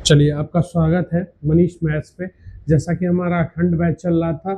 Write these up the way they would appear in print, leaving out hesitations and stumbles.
चलिए, आपका स्वागत है मनीष मैथ्स पे। जैसा कि हमारा अखंड बैच चल रहा था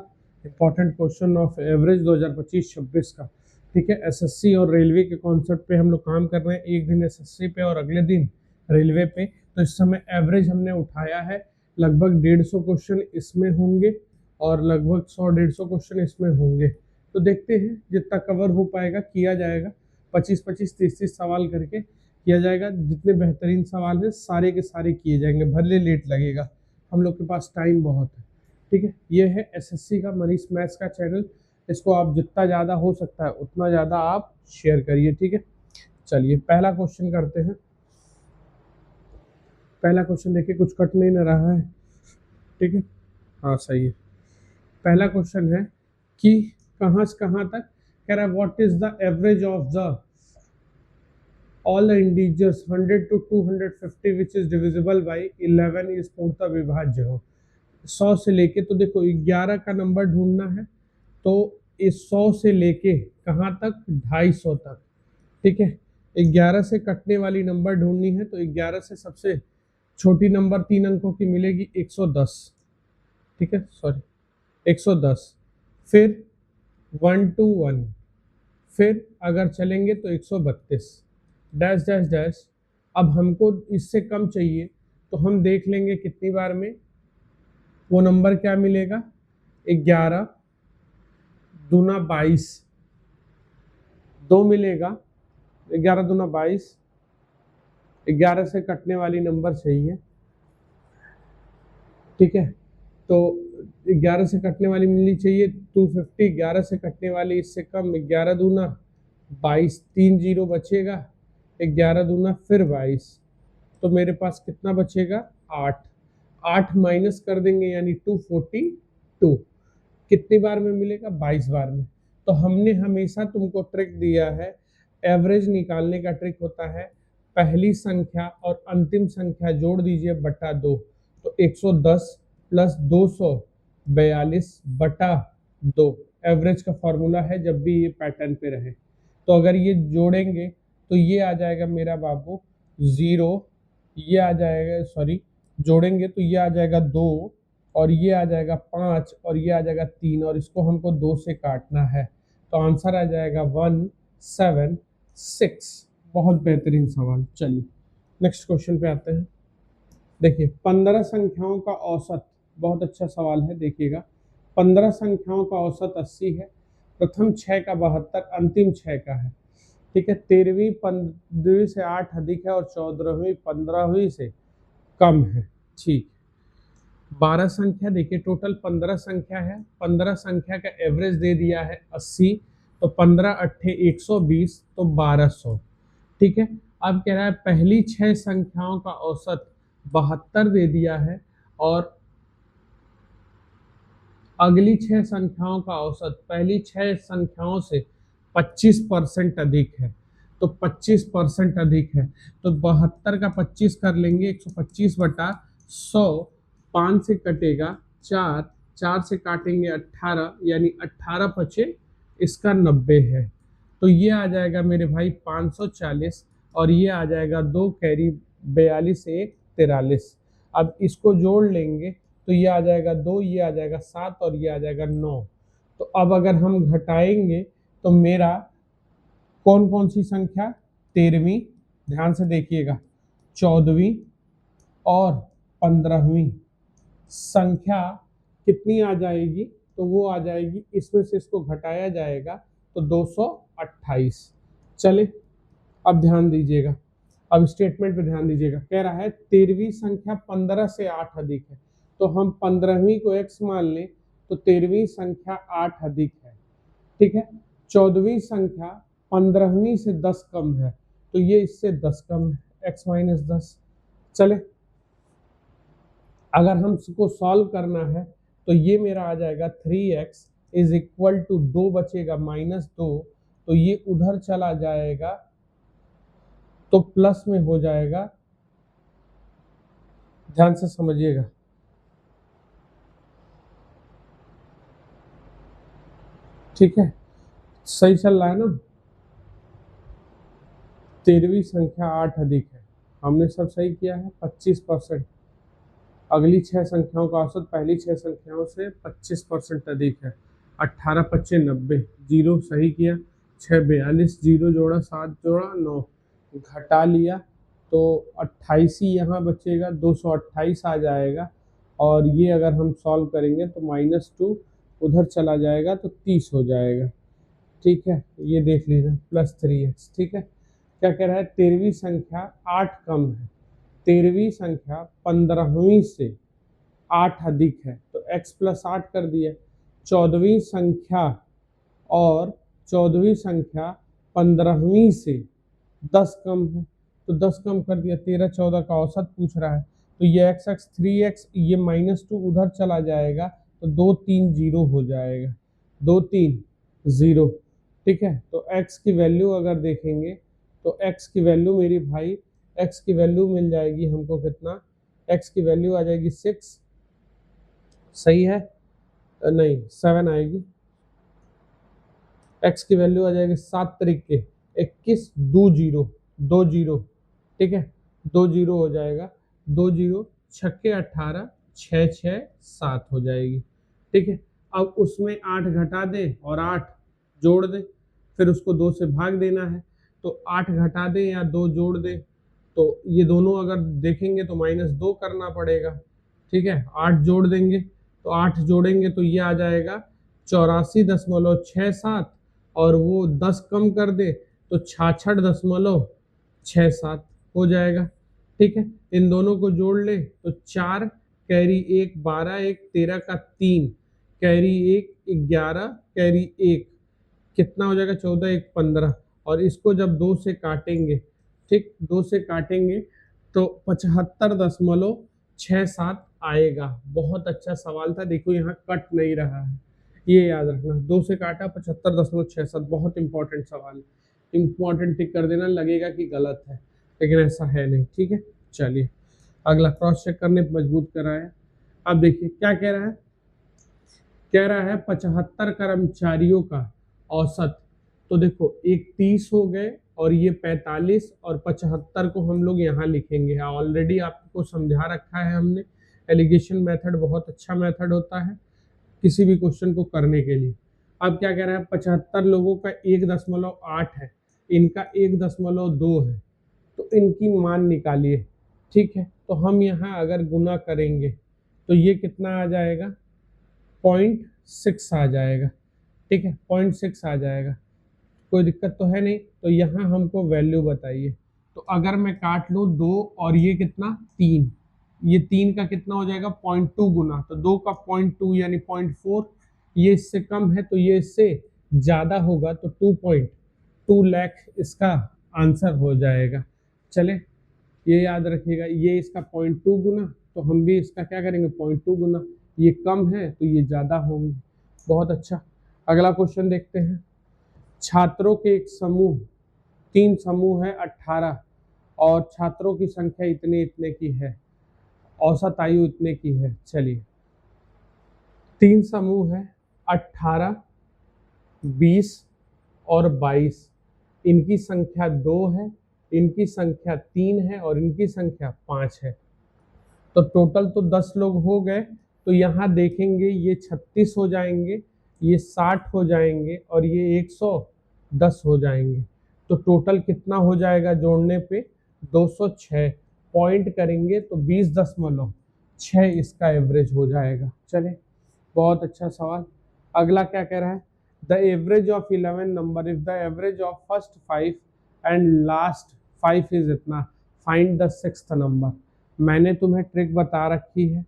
इंपॉर्टेंट क्वेश्चन ऑफ एवरेज 2025-26 का, ठीक है। एसएससी और रेलवे के कॉन्सेप्ट पे हम लोग काम कर रहे हैं, एक दिन एसएससी पे और अगले दिन रेलवे पे। तो इस समय एवरेज हमने उठाया है, लगभग 150 क्वेश्चन इसमें होंगे और लगभग 100-150 क्वेश्चन इसमें होंगे। तो देखते हैं जितना कवर हो पाएगा किया जाएगा, 25-25, 30-30 सवाल करके किया जाएगा। जितने बेहतरीन सवाल हैं सारे के सारे किए जाएंगे, भले लेट लगेगा, हम लोग के पास टाइम बहुत है, ठीक है। ये है एसएससी का मनीष मैथ्स का चैनल, इसको आप जितना ज़्यादा हो सकता है उतना ज़्यादा आप शेयर करिए, ठीक है। चलिए पहला क्वेश्चन करते हैं। पहला क्वेश्चन देखिए, कुछ कट नहीं न रहा है, ठीक है, हाँ सही है। पहला क्वेश्चन है कि कहाँ से कहाँ तक कह रहा है, what is the average of the all the integers 100 to 250 which is divisible by 11 is पूर्णतः विभाज्य हो। 100 से लेके, तो देखो 11 का नंबर ढूंढना है, तो इस 100 से लेके कहाँ तक, 250 तक, ठीक है। 11 से कटने वाली नंबर ढूंढनी है, तो 11 से सबसे छोटी नंबर 3 अंकों की मिलेगी 110, ठीक है, सॉरी 110, फिर 1 to 1, फिर अगर चलेंगे तो 132 डैश डैश डैश। अब हमको इससे कम चाहिए, तो हम देख लेंगे कितनी बार में वो नंबर क्या मिलेगा, 11 दूना 22, 2 मिलेगा, 11 दूना 22, 11 से कटने वाली नंबर चाहिए, ठीक है। तो 11 से कटने वाली मिलनी चाहिए 250, 11 से कटने वाली इससे कम, 11 दूना 22, 3 जीरो बचेगा, 11 दूना फिर 22, तो मेरे पास कितना बचेगा, 8 माइनस कर देंगे यानी 242, कितनी बार में मिलेगा, 22 बार में। तो हमने हमेशा तुमको ट्रिक दिया है, एवरेज निकालने का ट्रिक होता है पहली संख्या और अंतिम संख्या जोड़ दीजिए बटा 2, तो 110 प्लस 242 बटा 2 एवरेज का फॉर्मूला है जब भी ये पैटर्न पे रहे। तो अगर ये जोड़ेंगे तो ये आ जाएगा मेरा बाबू 0, ये आ जाएगा, सॉरी जोड़ेंगे तो ये आ जाएगा 2 और ये आ जाएगा 5 और ये आ जाएगा 3, और इसको हमको 2 से काटना है, तो आंसर आ जाएगा 176। बहुत बेहतरीन सवाल। चलिए नेक्स्ट क्वेश्चन पे आते हैं। देखिए 15 संख्याओं का औसत, बहुत अच्छा सवाल है, देखिएगा 15 संख्याओं का औसत 80 है, प्रथम 6 का 72, अंतिम 6 का है, ठीक है। 13वीं 15वीं से 8 अधिक है और 14वीं 15वीं से कम है, ठीक। 12 संख्या देखिए, टोटल 15 संख्या है, 15 संख्या का एवरेज दे दिया है 80, तो 15 अट्ठे 120, तो 1200, ठीक है। अब कह रहा है पहली 6 संख्याओं का औसत 72 दे दिया है और अगली 6 संख्याओं का औसत पहली 6 संख्याओं से 25% अधिक है, तो 25% अधिक है, तो 72 का 25 कर लेंगे, 125 बटा 100, 5 से कटेगा 4, 4 से काटेंगे 18, यानी 18 पचे इसका 90 है, तो ये आ जाएगा मेरे भाई 540, और ये आ जाएगा 2 कैरी 42, 1 43। अब इसको जोड़ लेंगे तो ये आ जाएगा 2, ये आ जाएगा 7 और ये आ जाएगा 9। तो अब अगर हम घटाएंगे तो मेरा कौन कौन सी संख्या, 13वीं, ध्यान से देखिएगा, 14वीं और 15वीं संख्या कितनी आ जाएगी, तो वो आ जाएगी, इसमें से इसको घटाया जाएगा तो 228। चले अब ध्यान दीजिएगा, अब स्टेटमेंट पे ध्यान दीजिएगा, कह रहा है 13वीं संख्या 15 से 8 अधिक है, तो हम 15वीं को x मान लें तो 13वीं संख्या 8 अधिक है, ठीक है। 14वीं संख्या 15वीं से 10 कम है, तो ये इससे 10 कम है, x माइनस 10। चले अगर हम इसको सॉल्व करना है तो ये मेरा आ जाएगा 3x इज इक्वल टू 2 बचेगा -2, तो ये उधर चला जाएगा तो प्लस में हो जाएगा, ध्यान से समझिएगा, ठीक है, सही चल रहा है ना। 13वीं संख्या 8 अधिक है, हमने सब सही किया है, 25%, अगली 6 संख्याओं का औसत पहली 6 संख्याओं से 25% अधिक है। 18 25 90, जीरो सही किया, 6 42, जीरो जोड़ा 7 जोड़ा 9, घटा लिया तो 28 ही यहाँ बचेगा, 228 आ जाएगा। और ये अगर हम सॉल्व करेंगे तो -2 उधर चला जाएगा तो 30 हो जाएगा। ठीक है, ये देख लीजिए +3x। ठीक है, क्या कह रहा है, 13वीं संख्या 8 कम है, 13वीं संख्या 15वीं से 8 अधिक है, तो x + 8 कर दिया। 14वीं संख्या और 14वीं संख्या 15वीं से 10 कम है, तो 10 कम कर दिया। 13 14 का औसत पूछ रहा है, तो ये x 3x, ये -2 उधर चला जाएगा तो 2 3 0 हो जाएगा, 2 3 0। ठीक है, तो x की वैल्यू अगर देखेंगे तो x की वैल्यू मेरी भाई, x की वैल्यू मिल जाएगी हमको कितना, x की वैल्यू आ जाएगी 6, सही है, नहीं 7 आएगी। x की वैल्यू आ जाएगी 7 तरीके 21, 2 0 2 0। ठीक है, 2 0 हो जाएगा, 2 0 छक्के 18, 6 6 7 हो जाएगी। ठीक है, अब उसमें 8 घटा दे और 8 जोड़ दे, फिर उसको 2 से भाग देना है, तो 8 घटा दे या 2 जोड़ दे, तो ये दोनों अगर देखेंगे तो -2 करना पड़ेगा। ठीक है, 8 जोड़ देंगे तो 8 जोड़ेंगे तो ये आ जाएगा 84.67, और वो 10 कम कर दे तो 66.67 हो जाएगा। ठीक है, इन दोनों को जोड़ ले तो 4 कैरी 1 12, 1 13 का 3, कैरी 1 11, कैरी 1 कितना हो जाएगा, 14 1 15, और इसको जब 2 से काटेंगे, ठीक 2 से काटेंगे तो 75.67 आएगा। बहुत अच्छा सवाल था, देखो यहाँ कट नहीं रहा है, ये याद रखना, 2 से काटा 75.67, बहुत इंपॉर्टेंट सवाल है, इंपॉर्टेंट टिक कर देना, लगेगा कि गलत है लेकिन ऐसा है नहीं। ठीक है, चलिए अगला क्रॉस चेक करने पर मजबूत कराया। अब देखिए क्या कह रहा है, कह रहा है 75 कर्मचारियों का औसत, तो देखो एक 30 हो गए और ये 45 और 75 को हम लोग यहाँ लिखेंगे, ऑलरेडी आपको समझा रखा है हमने, एलिगेशन मेथड बहुत अच्छा मेथड होता है किसी भी क्वेश्चन को करने के लिए। अब क्या कह रहा है, 75 लोगों का 1.8 है, इनका 1.2 है, तो इनकी मान निकालिए। ठीक है, तो हम यहाँ अगर गुना करेंगे तो ये कितना आ जाएगा, 0.6 आ जाएगा। ठीक है, 0.6 आ जाएगा, कोई दिक्कत तो है नहीं। तो यहाँ हमको वैल्यू बताइए, तो अगर मैं काट लूँ 2 और ये कितना 3, ये 3 का कितना हो जाएगा 0.2 गुना, तो 2 का 0.2 यानी 0.4, ये इससे कम है तो ये इससे ज़्यादा होगा तो 2.2 लाख इसका आंसर हो जाएगा। चले ये याद रखिएगा, ये इसका 0.2 गुना, तो हम भी इसका क्या करेंगे 0.2 गुना, ये कम है तो ये ज़्यादा होंगे। बहुत अच्छा, अगला क्वेश्चन देखते हैं। छात्रों के एक समूह, 3 समूह है 18, और छात्रों की संख्या इतने इतने की है, औसत आयु इतने की है। चलिए 3 समूह है 18, 20 और 22, इनकी संख्या 2 है, इनकी संख्या 3 है और इनकी संख्या 5 है, तो टोटल तो 10 लोग हो गए। तो यहाँ देखेंगे ये 36 हो जाएंगे, ये 60 हो जाएंगे और ये 110 हो जाएंगे, तो टोटल कितना हो जाएगा जोड़ने पे 206। पॉइंट करेंगे तो 20.6 इसका एवरेज हो जाएगा। चले बहुत अच्छा सवाल। अगला क्या कह रहा है, the average of 11 number if the average of first 5 and last 5 is इतना, फाइंड द 6th नंबर। मैंने तुम्हें ट्रिक बता रखी है,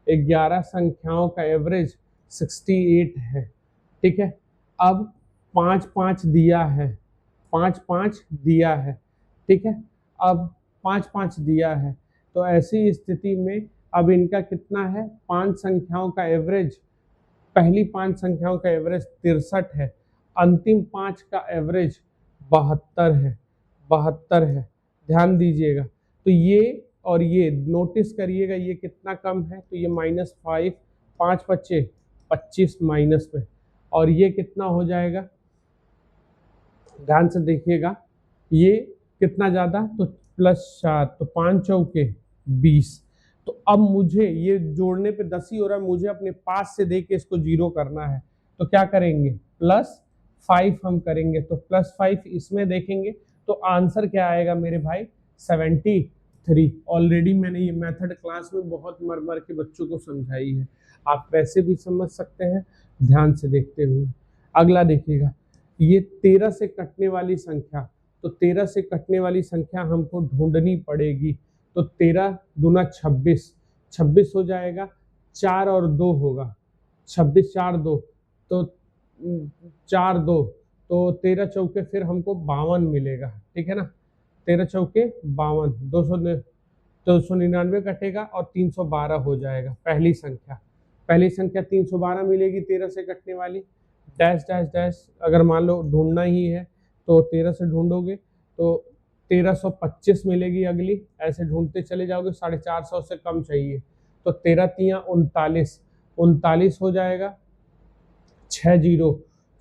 11 संख्याओं का एवरेज 68 है। ठीक है, अब 5 5 दिया है, 5 5 दिया है। ठीक है, अब 5 5 दिया है, तो ऐसी स्थिति में अब इनका कितना है, 5 संख्याओं का एवरेज, पहली 5 संख्याओं का एवरेज 63 है, अंतिम 5 का एवरेज 72 है, 72 है। ध्यान दीजिएगा, तो ये और ये नोटिस करिएगा, ये कितना कम है, तो ये -5, 5 बच्चे 25 माइनस में, और ये कितना हो जाएगा, ध्यान से देखिएगा, ये कितना ज़्यादा, तो +4, तो 5 चौके 20, तो अब मुझे ये जोड़ने पे 10 ही हो रहा है, मुझे अपने पास से देख के इसको 0 करना है। तो क्या करेंगे, +5 हम करेंगे। तो +5 इसमें देखेंगे तो आंसर क्या आएगा मेरे भाई, 73। ऑलरेडी मैंने ये मेथड क्लास में बहुत मर मर के बच्चों को समझाई है, आप वैसे भी समझ सकते हैं ध्यान से देखते हुए। अगला देखिएगा, ये 13 से कटने वाली संख्या, तो 13 से कटने वाली संख्या हमको ढूंढनी पड़ेगी। तो 13 दूना 26, 26 हो जाएगा, 4 और 2 होगा, 26 4 2, तो 4 2, तो 13 चौके फिर हमको 52 मिलेगा, ठीक है ना। 13 चौके 52, 299 कटेगा और 312 हो जाएगा। पहली संख्या 312 मिलेगी 13 से कटने वाली। डैश डैश डैश, अगर मान लो ढूंढना ही है तो 13 से ढूंढोगे तो 1325 मिलेगी अगली, ऐसे ढूंढते चले जाओगे, 450 से कम चाहिए। तो 13 तियां 39, 39 हो जाएगा, 6 0,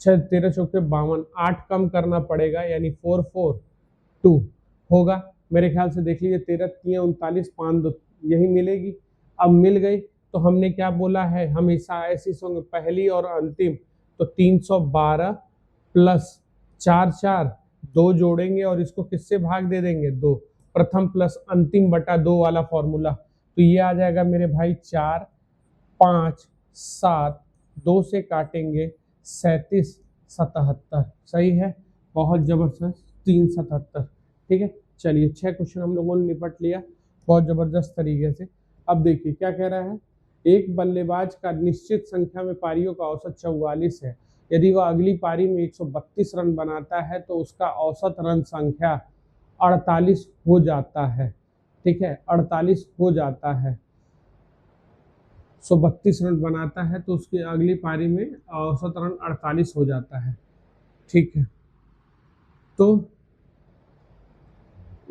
13 चौके 52, 8 कम करना पड़ेगा, यानी 442 होगा मेरे ख्याल से। देख लीजिए 13 तियां 39, 5 2, यही मिलेगी। अब मिल गई तो हमने क्या बोला है, हमेशा ऐसी संख्या पहली और अंतिम। तो 312 प्लस 4 4, 2 जोड़ेंगे और इसको किससे भाग दे देंगे, 2, प्रथम प्लस अंतिम बटा 2 वाला फॉर्मूला। तो ये आ जाएगा मेरे भाई 4 5 7, 2 से काटेंगे 37 77, सही है, बहुत जबरदस्त, 377, ठीक है। चलिए 6 क्वेश्चन हम लोगों ने निपट लिया बहुत जबरदस्त तरीके से। अब देखिए क्या कह रहा है, एक बल्लेबाज का निश्चित संख्या में पारियों का औसत 44 है। यदि वह अगली पारी में 132 रन बनाता है तो उसका औसत रन संख्या 48 हो जाता है, ठीक है, 48 हो जाता है। 132 रन बनाता है तो उसकी अगली पारी में औसत रन 48 हो जाता है, ठीक है। तो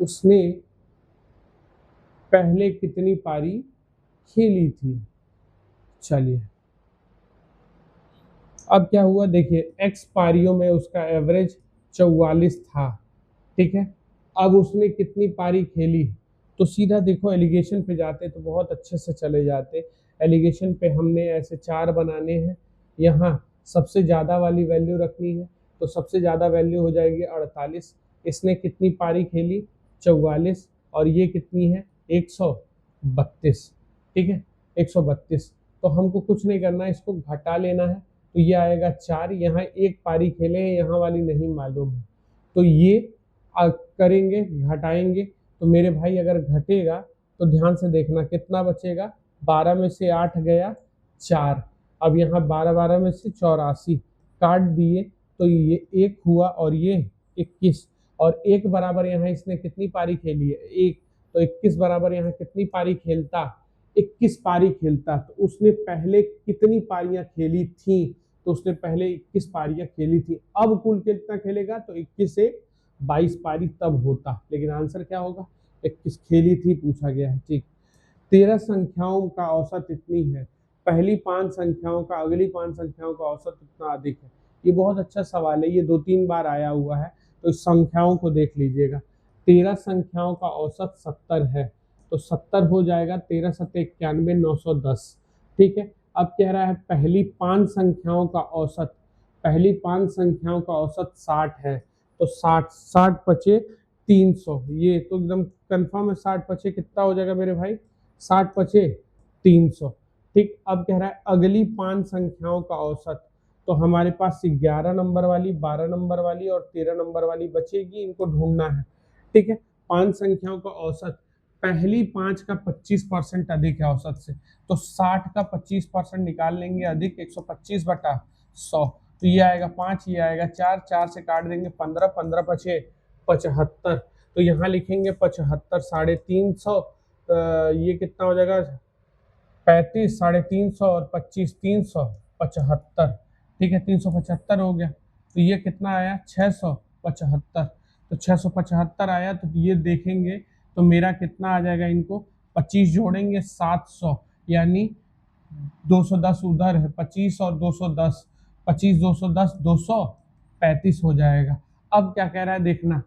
उसने पहले कितनी पारी खेली थी। चलिए अब क्या हुआ, देखिए x पारियों में उसका एवरेज 44 था, ठीक है। अब उसने कितनी पारी खेली, तो सीधा देखो एलिगेशन पे जाते तो बहुत अच्छे से चले जाते। एलिगेशन पे हमने ऐसे 4 बनाने हैं, यहाँ सबसे ज़्यादा वाली वैल्यू रखनी है, तो सबसे ज़्यादा वैल्यू हो जाएगी 48। इसने कितनी पारी खेली, 44, और ये कितनी है, 132, ठीक है, 132। तो हमको कुछ नहीं करना है, इसको घटा लेना है। तो ये आएगा 4, यहाँ एक पारी खेले हैं, यहाँ वाली नहीं मालूम है, तो ये करेंगे, घटाएंगे। तो मेरे भाई अगर घटेगा तो ध्यान से देखना कितना बचेगा, 12 में से 8 गया 4, अब यहाँ 12 12 में से 84 काट दिए, तो ये 1 हुआ और ये 21, और 1 बराबर यहाँ इसने कितनी पारी खेली है, 1, तो 21 बराबर यहाँ कितनी पारी खेलता, 21 पारी खेलता। तो उसने पहले कितनी पारियां खेली थी, तो उसने पहले 21 पारियां खेली थी। अब कुल कितना खेलेगा, तो 21 से 22 पारी तब होता, लेकिन आंसर क्या होगा, 21 खेली थी पूछा गया है, ठीक। 13 संख्याओं का औसत इतनी है, पहली 5 संख्याओं का अगली 5 संख्याओं का औसत इतना अधिक है। ये बहुत अच्छा सवाल है, ये 2-3 बार आया हुआ है, तो इस संख्याओं को देख लीजिएगा। 13 संख्याओं का औसत 70 है, तो 70 हो जाएगा, 13 7 91 910, ठीक है। अब कह रहा है पहली 5 संख्याओं का औसत, पहली 5 संख्याओं का औसत 60 है, तो 60 60 पचे 300, ये तो एकदम कंफर्म है, 60 पचे कितना हो जाएगा मेरे भाई, 60 पचे 300, ठीक। अब कह रहा है अगली 5 संख्याओं का औसत, तो हमारे पास 11 नंबर वाली, 12 नंबर वाली और 13 नंबर वाली बचेगी, इनको ढूंढना है, ठीक है। 5 संख्याओं का औसत, पहली 5 का 25% अधिक है औसत से, तो 60 का 25% निकाल लेंगे अधिक, 125/100, तो ये आएगा 5, ये आएगा 4, 4 से काट देंगे 15, 15 पचे 75, तो यहाँ लिखेंगे 75, 350, ये कितना हो जाएगा, 35, 350 और 25, 375, ठीक है, 375 हो गया। तो ये कितना आया, 675, तो 675 आया। तो ये देखेंगे तो मेरा कितना आ जाएगा, इनको 25 जोड़ेंगे 700, यानी 210 उधर है, 25 और 210, 25 210 235 हो जाएगा। अब क्या कह रहा है देखना,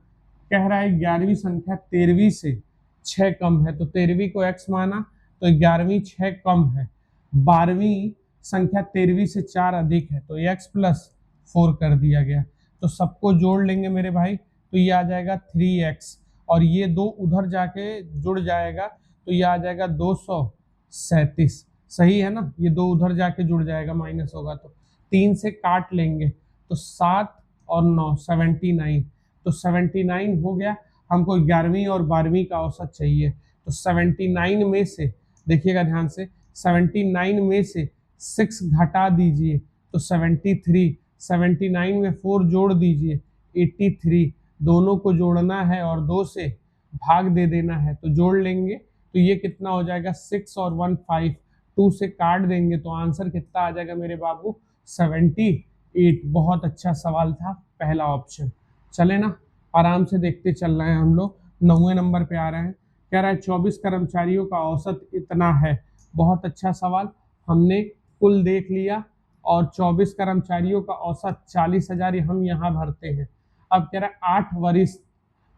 कह रहा है 11वीं संख्या 13वीं से 6 कम है, तो 13वीं को x माना, तो 11वीं 6 कम है, 12वीं संख्या 13वीं से 4 अधिक है, तो x प्लस 4 कर दिया गया। तो सबको जोड़ लेंगे मेरे भाई, तो ये आ जाएगा 3x, और ये 2 उधर जाके जुड़ जाएगा, तो ये आ जाएगा 237। सही है ना, ये 2 उधर जाके जुड़ जाएगा, माइनस होगा तो 3 से काट लेंगे, तो 7 और 9 79, तो 79 हो गया। हमको 11वीं और 12वीं का औसत चाहिए, तो 79 में से देखिएगा ध्यान से, 79 में से 6 घटा दीजिए तो 73, 79 में 4 जोड़ दीजिए 83, दोनों को जोड़ना है और 2 से भाग दे देना है, तो जोड़ लेंगे तो ये कितना हो जाएगा 6 और 1 5, 2 से काट देंगे तो आंसर कितना आ जाएगा मेरे बाबू 78। बहुत अच्छा सवाल था पहला ऑप्शन। चले ना, आराम से देखते चल रहे हैं हम लोग, 9वें नंबर पे आ रहे हैं। कह रहा है 24 कर्मचारियों का औसत इतना है। बहुत अच्छा सवाल, हमने कुल देख लिया और 24 कर्मचारियों का औसत 40,000 हम यहाँ भरते हैं। अब कह रहा है 8 वरिष्ठ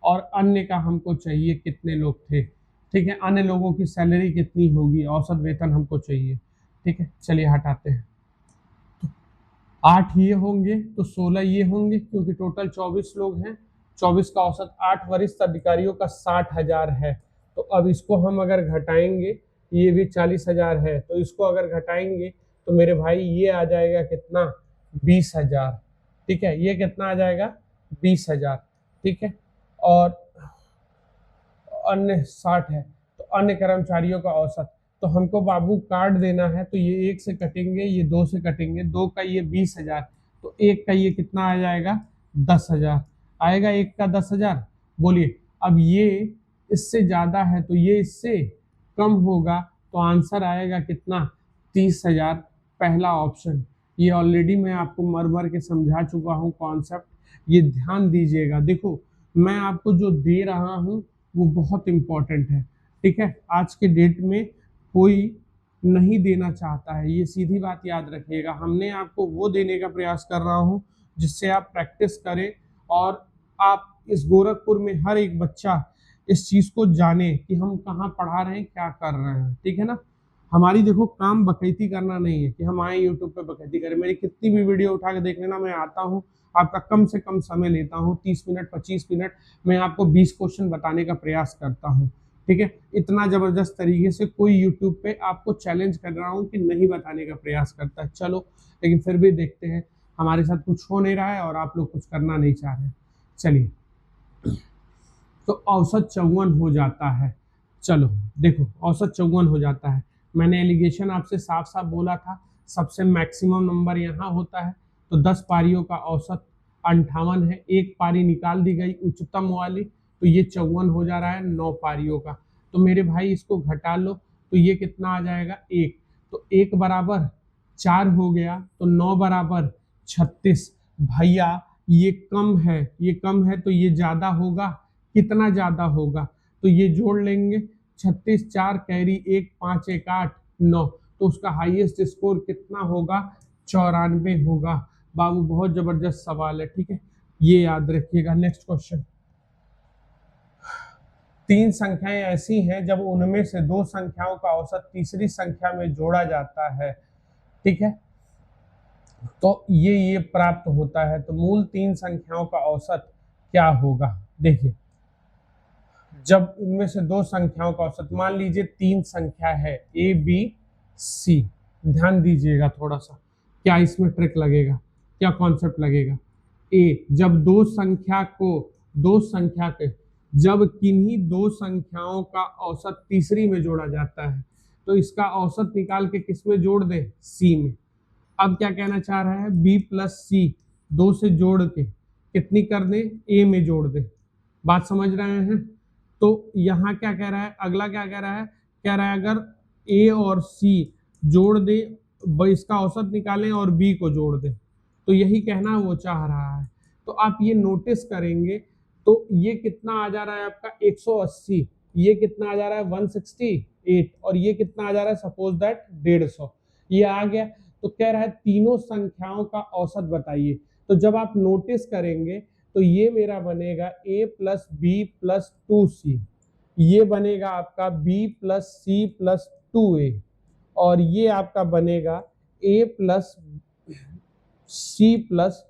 और अन्य का हमको चाहिए कितने लोग थे। ठीक है, अन्य लोगों की सैलरी कितनी होगी, औसत वेतन हमको चाहिए। ठीक है, चलिए हटाते हैं। तो 8 ये होंगे तो 16 ये होंगे, क्योंकि टोटल 24 लोग हैं। 24 का औसत 8 वरिष्ठ अधिकारियों का 60,000 है। तो अब इसको हम अगर घटाएंगे, ये भी 40,000 है, तो इसको अगर घटाएंगे तो मेरे भाई ये आ जाएगा कितना 20,000। ठीक है, ये कितना आ जाएगा 20,000। ठीक है, और अन्य 60 है, तो अन्य कर्मचारियों का औसत, तो हमको बाबू काट देना है, तो ये 1 से कटेंगे, ये 2 से कटेंगे, 2 का ये 20,000, तो 1 का ये कितना आ जाएगा 10,000 आएगा, 1 का 10,000। बोलिए, अब ये इससे ज्यादा है तो ये इससे कम होगा, तो आंसर आएगा कितना 30,000, पहला ऑप्शन। ये ऑलरेडी मैं आपको मर मर के समझा चुका हूँ कॉन्सेप्ट, ये ध्यान दीजिएगा। देखो, मैं आपको जो दे रहा हूँ वो बहुत इम्पोर्टेंट है। ठीक है, आज के डेट में कोई नहीं देना चाहता है, ये सीधी बात याद रखिएगा। हमने आपको वो देने का प्रयास कर रहा हूँ जिससे आप प्रैक्टिस करें और आप इस गोरखपुर में हर एक बच्चा इस चीज को जाने कि हम कहाँ पढ़ा रहे हैं, क्या कर रहे हैं। ठीक है ना, हमारी देखो काम बकैती करना नहीं है कि हम आए यूट्यूब पे बकैती करें। मेरी कितनी भी वीडियो उठा के देख लेना, मैं आता हूँ, आपका कम से कम समय लेता हूँ, 30 मिनट 25 मिनट, मैं आपको 20 क्वेश्चन बताने का प्रयास करता हूँ। ठीक है, इतना जबरदस्त तरीके से कोई यूट्यूब पे आपको चैलेंज कर रहा हूँ कि नहीं बताने का प्रयास करता है। चलो, लेकिन फिर भी देखते हैं, हमारे साथ कुछ हो नहीं रहा है और आप लोग कुछ करना नहीं चाह रहे। चलिए, तो औसत 54 हो जाता है। चलो देखो, औसत 54 हो जाता है। मैंने एलिगेशन आपसे साफ साफ बोला था, सबसे मैक्सिमम नंबर यहाँ होता है, तो 10 पारियों का औसत 58 है। एक पारी निकाल दी गई उच्चतम वाली, तो ये 54 हो जा रहा है 9 पारियों का। तो मेरे भाई इसको घटा लो, तो ये कितना आ जाएगा 1, तो 1 बराबर 4 हो गया, तो 9 बराबर 36। भैया ये कम है, ये कम है, तो ये ज्यादा होगा, कितना ज्यादा होगा, तो ये जोड़ लेंगे 36, 4 कैरी 1, 5 1 8 9, तो उसका हाईएस्ट स्कोर कितना होगा 94 होगा। बाबू बहुत जबरदस्त सवाल है। ठीक है, ये याद रखिएगा। नेक्स्ट क्वेश्चन, 3 संख्याएं ऐसी हैं जब उनमें से 2 संख्याओं का औसत तीसरी संख्या में जोड़ा जाता है। ठीक है, तो ये प्राप्त होता है, तो मूल 3 संख्याओं का औसत क्या होगा। देखिए, जब उनमें से 2 संख्याओं का औसत, मान लीजिए 3 संख्या है ए बी सी, ध्यान दीजिएगा थोड़ा सा, क्या इसमें ट्रिक लगेगा, क्या कॉन्सेप्ट लगेगा। ए, जब 2 संख्या के जब किन्हीं 2 संख्याओं का औसत तीसरी में जोड़ा जाता है, तो इसका औसत निकाल के किस में जोड़ दे, सी में। अब क्या कहना चाह रहा है, बी प्लस सी 2 से जोड़ के कितनी कर दे, ए में जोड़ दे। बात समझ रहे हैं। तो यहाँ क्या कह रहा है, अगला क्या कह रहा है, कह रहा है अगर ए और सी जोड़ दे, इसका औसत निकालें और बी को जोड़ दे, तो यही कहना वो चाह रहा है। तो आप ये नोटिस करेंगे, तो ये कितना आ जा रहा है आपका 180, ये कितना आ जा रहा है 168, और ये कितना आ जा रहा है सपोज दैट 150, ये आ गया। तो कह रहा है तीनों संख्याओं का औसत बताइए। तो जब आप नोटिस करेंगे तो ये मेरा बनेगा a plus B plus 2c, ये बनेगा आपका b plus C plus 2a, और ये आपका बनेगा a plus C plus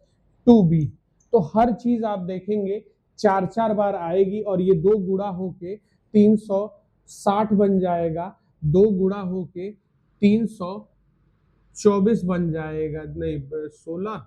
2b। तो हर चीज आप देखेंगे 4 बार आएगी, और ये 2 गुणा होके 360 बन जाएगा, 2 गुणा होके 324 बन जाएगा, नहीं 16,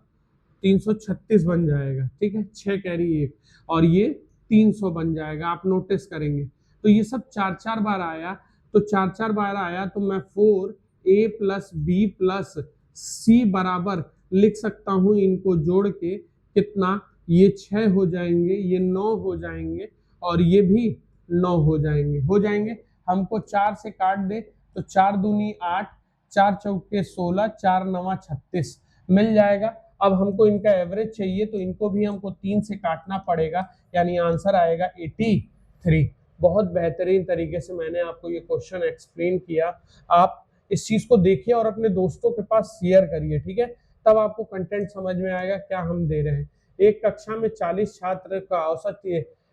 336 बन जाएगा। ठीक है, 6 कैरी 1, और ये 300 बन जाएगा। आप नोटिस करेंगे तो ये सब 4 बार आया, तो 4 बार आया, तो मैं 4a प्लस बी प्लस सी बराबर लिख सकता हूं, इनको जोड़ के कितना, ये 6 हो जाएंगे, ये 9 हो जाएंगे, और ये भी 9 हो जाएंगे। हमको 4 से काट दे तो 4 दूनी 8, 4 चौके 16, 4 नवा 36 मिल जाएगा। अब हमको इनका एवरेज चाहिए, तो इनको भी हमको 3 से काटना पड़ेगा, यानी आंसर आएगा 83। बहुत बेहतरीन तरीके से मैंने आपको ये क्वेश्चन एक्सप्लेन किया। आप इस चीज को देखिए और अपने दोस्तों के पास शेयर करिए, ठीक है, तब आपको कंटेंट समझ में आएगा क्या हम दे रहे हैं। एक कक्षा में 40 छात्र का औसत,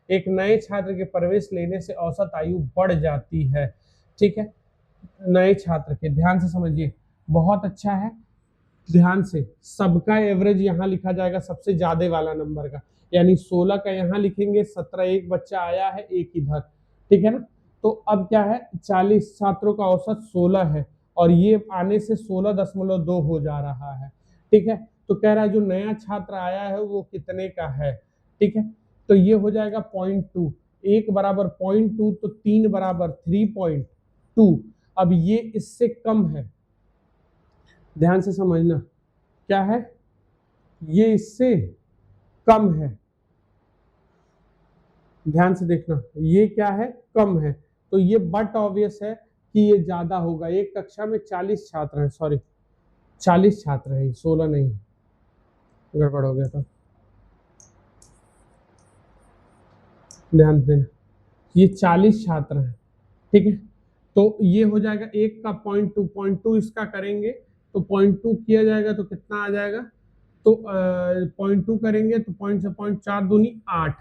एक नए छात्र के प्रवेश लेने से औसत आयु बढ़ जाती है। ठीक है, नए छात्र के, ध्यान से समझिए, बहुत अच्छा है, ध्यान से। सबका एवरेज यहाँ लिखा जाएगा सबसे ज्यादा वाला नंबर का, यानी 16 का यहाँ लिखेंगे, 17 एक बच्चा आया है, एक इधर, ठीक है ना। तो अब क्या है, 40 छात्रों का औसत 16 है, और ये आने से 16.2 हो जा रहा है। ठीक है, तो कह रहा है जो नया छात्र आया है वो कितने का है। ठीक है, तो ये हो जाएगा 0.2, 1 बराबर 0.2, तो 3 बराबर 3.2। अब ये इससे कम है, ध्यान से समझना, क्या है, ये इससे कम है, ध्यान से देखना, ये क्या है, कम है, तो ये बट ऑब्वियस है कि ये ज्यादा होगा। एक कक्षा में 40 छात्र हैं, सॉरी 40 छात्र हैं, 16 नहीं, गड़बड़ हो गया था, ध्यान देना, ये 40 छात्र हैं। ठीक है, तो ये हो जाएगा एक का 0.2 इसका करेंगे, तो 0.2 किया जाएगा तो कितना आ जाएगा, तो 0.2 करेंगे तो 0.4 दूनी 8,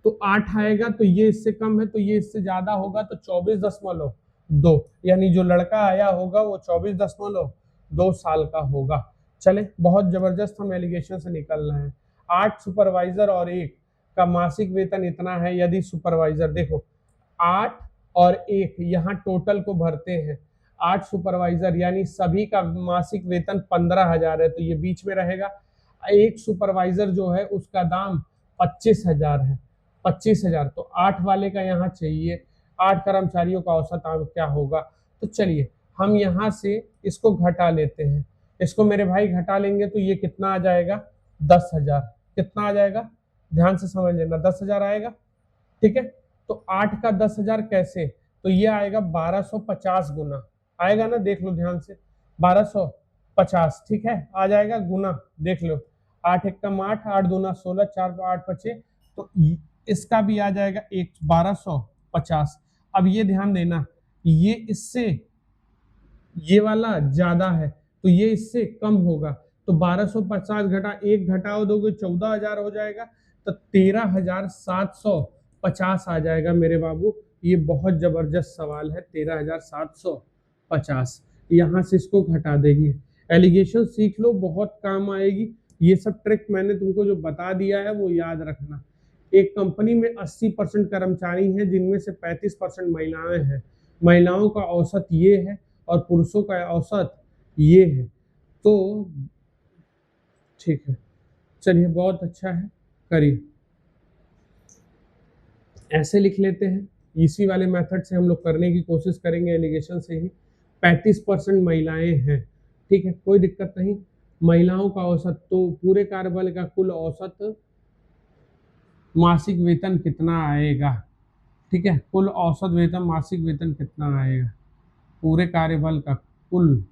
तो 8 आएगा, तो ये इससे कम है, तो ये इससे ज्यादा होगा, तो 24.2, यानी जो लड़का आया होगा वो 24.2 साल का होगा। चले, बहुत जबरदस्त हम एलिगेशन से निकल रहे हैं। 8 सुपरवाइजर और 1 का मासिक वेतन इतना है, यदि सुपरवाइजर, देखो 8 और 1 यहाँ टोटल को भरते हैं, 8 सुपरवाइजर यानी सभी का मासिक वेतन 15,000 है, तो ये बीच में रहेगा। एक सुपरवाइजर जो है उसका दाम 25,000 है, 25,000, तो 8 वाले का यहाँ चाहिए, 8 कर्मचारियों का औसत क्या होगा। तो चलिए हम यहाँ से इसको घटा लेते हैं, इसको मेरे भाई घटा लेंगे, तो ये कितना आ जाएगा, 10,000, कितना आ जाएगा, ध्यान से समझ लेना, 10,000 आएगा। ठीक है, तो 8 का 10,000 कैसे, तो ये आएगा 1250 गुना, आएगा ना, देख लो ध्यान से, 1250, ठीक है, आ जाएगा गुना, देख लो, 8 एक कम 8, 8 दूना 16, 4 8 बचे, तो इसका भी आ जाएगा 1250। अब ये ध्यान देना, ये इससे, ये वाला ज्यादा है, तो ये इससे कम होगा, तो 1250 घटा 1 घटाओ दोगे 14,000 हो जाएगा, तो 13,750 आ जाएगा मेरे बाबू। ये बहुत जबरदस्त सवाल है, 13,750, यहाँ से इसको घटा देंगे। एलिगेशन सीख लो, बहुत काम आएगी। ये सब ट्रिक मैंने तुमको जो बता दिया है वो याद रखना। एक कंपनी में 80% कर्मचारी हैं, जिनमें से 35% महिलाएं हैं। महिलाओं का औसत ये है और पुरुषों का औसत ये है। तो ठीक है, चलिए बहुत अच्छा है, करिए, ऐसे लिख लेते हैं, इसी वाले मेथड से हम लोग करने की कोशिश करेंगे, एलिगेशन से ही। 35% महिलाएं हैं, ठीक है, कोई दिक्कत नहीं। महिलाओं का औसत, तो पूरे कार्यबल का कुल औसत मासिक वेतन कितना आएगा, ठीक है, कुल औसत वेतन मासिक वेतन कितना आएगा, पूरे कार्यबल का कुल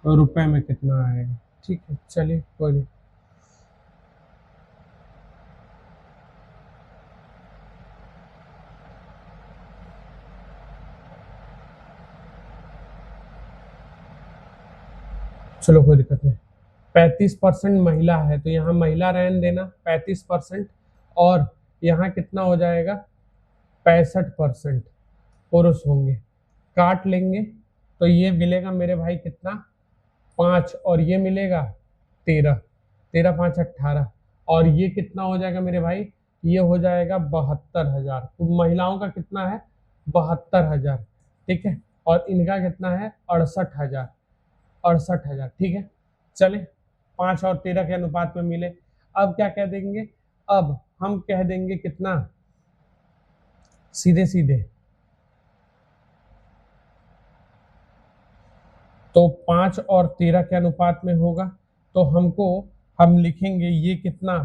रुपए में कितना आएगा। ठीक है, चलिए कोई नहीं, चलो कोई दिक्कत नहीं। 35% महिला है, तो यहाँ महिला रहने देना 35%, और यहाँ कितना हो जाएगा, 65% पुरुष होंगे। काट लेंगे तो ये मिलेगा मेरे भाई कितना, 5, और ये मिलेगा 13, 13 5 18, और ये कितना हो जाएगा मेरे भाई, ये हो जाएगा 72,000। तो महिलाओं का कितना है, 72,000, ठीक है, और इनका कितना है 68,000, 68,000, ठीक है। चले 5 और 13 के अनुपात में मिले। अब क्या कह देंगे, अब हम कह देंगे कितना, सीधे सीधे तो 5 और 13 के अनुपात में होगा, तो हम लिखेंगे ये कितना,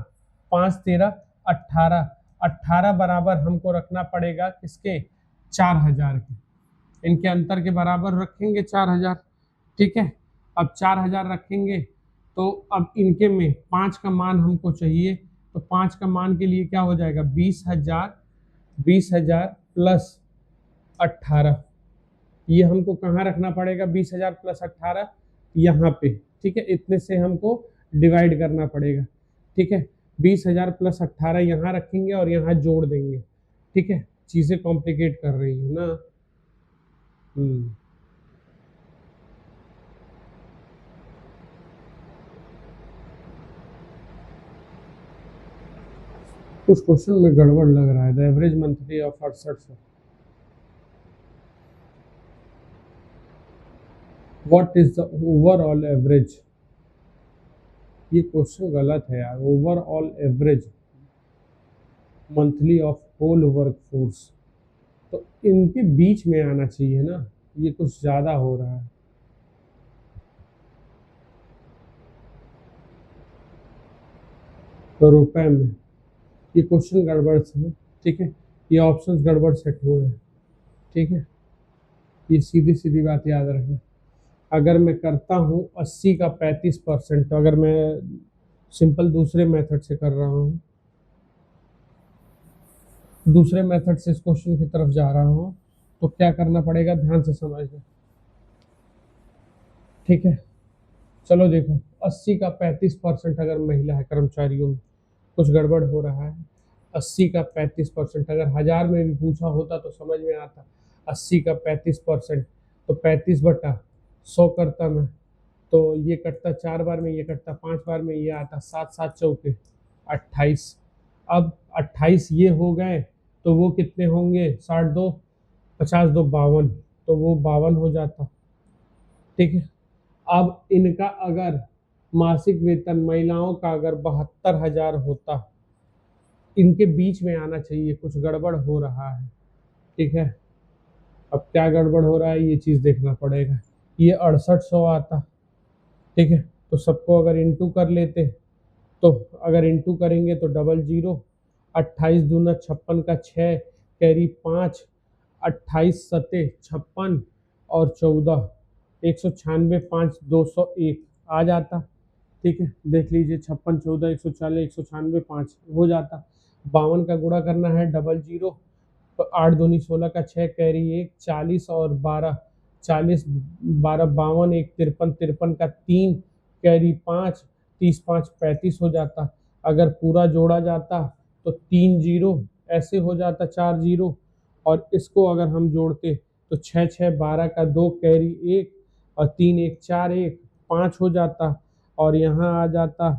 5 13 18, 18 बराबर हमको रखना पड़ेगा किसके, 4,000 के, इनके अंतर के बराबर रखेंगे 4,000, ठीक है। अब 4,000 रखेंगे तो अब इनके में 5 का मान हमको चाहिए, तो 5 का मान के लिए क्या हो जाएगा, 20,000, 20,000 प्लस 18, ये हमको कहाँ रखना पड़ेगा, 20,000 प्लस 18 यहाँ पे, ठीक है, इतने से हमको डिवाइड करना पड़ेगा, ठीक है। 20,000 प्लस 18 यहाँ रखेंगे और यहाँ जोड़ देंगे, ठीक है। चीजें कॉम्प्लिकेट कर रही है ना। कुछ क्वेश्चन में गड़बड़ लग रहा है। The average monthly of 68, what is the overall average, ये क्वेश्चन गलत है यार। Overall average monthly of whole work force, तो इनके बीच में आना चाहिए ना, ये कुछ ज्यादा हो रहा है। तो रुपए में, ये क्वेश्चन गड़बड़ है, ठीक है, ये ऑप्शंस गड़बड़ सेट हुए हैं, ठीक है। ये सीधी सीधी बात याद रखना। अगर मैं करता हूँ 80 का 35%, तो अगर मैं सिंपल दूसरे मेथड से कर रहा हूँ, दूसरे मेथड से इस क्वेश्चन की तरफ जा रहा हूँ, तो क्या करना पड़ेगा, ध्यान से समझना, ठीक है। चलो देखो, 80 का 35% अगर महिला है कर्मचारियों में, कुछ गड़बड़ हो रहा है। 80 का 35%, अगर 1000 में भी पूछा होता तो समझ में आता। 80 का 35%, तो 35/100 करता मैं, तो ये कटता 4 बार में, ये कटता 5 बार में, ये आता 7 7 चौके 28। अब 28 ये हो गए, तो वो कितने होंगे, 62 50 2 52, तो वो 52 हो जाता, ठीक है। अब इनका अगर मासिक वेतन महिलाओं का अगर 72,000 होता, इनके बीच में आना चाहिए, कुछ गड़बड़ हो रहा है, ठीक है। अब क्या गड़बड़ हो रहा है ये चीज देखना पड़ेगा। ये 6800 आता, ठीक है, तो सबको अगर इंटू कर लेते, तो अगर इंटू करेंगे तो 00, 28 दूना 56 का 6, कैरी 5, 28 सते 56 और 14, 196 5 201 आ जाता, ठीक है। देख लीजिए 56 14 140 196 5 हो जाता। 52 का गुणा करना है 00, तो 8 दूनी 16 का 6, कैरी 1, 40 और 12, 40 12 52 1 53 53 का 3, कैरी 5, 30 5 35 हो जाता। अगर पूरा जोड़ा जाता तो 3 जीरो ऐसे हो जाता, 4 जीरो, और इसको अगर हम जोड़ते तो 6 6 12 का 2, कैरी 1 और 3 1 4 1 5 हो जाता, और यहाँ आ जाता,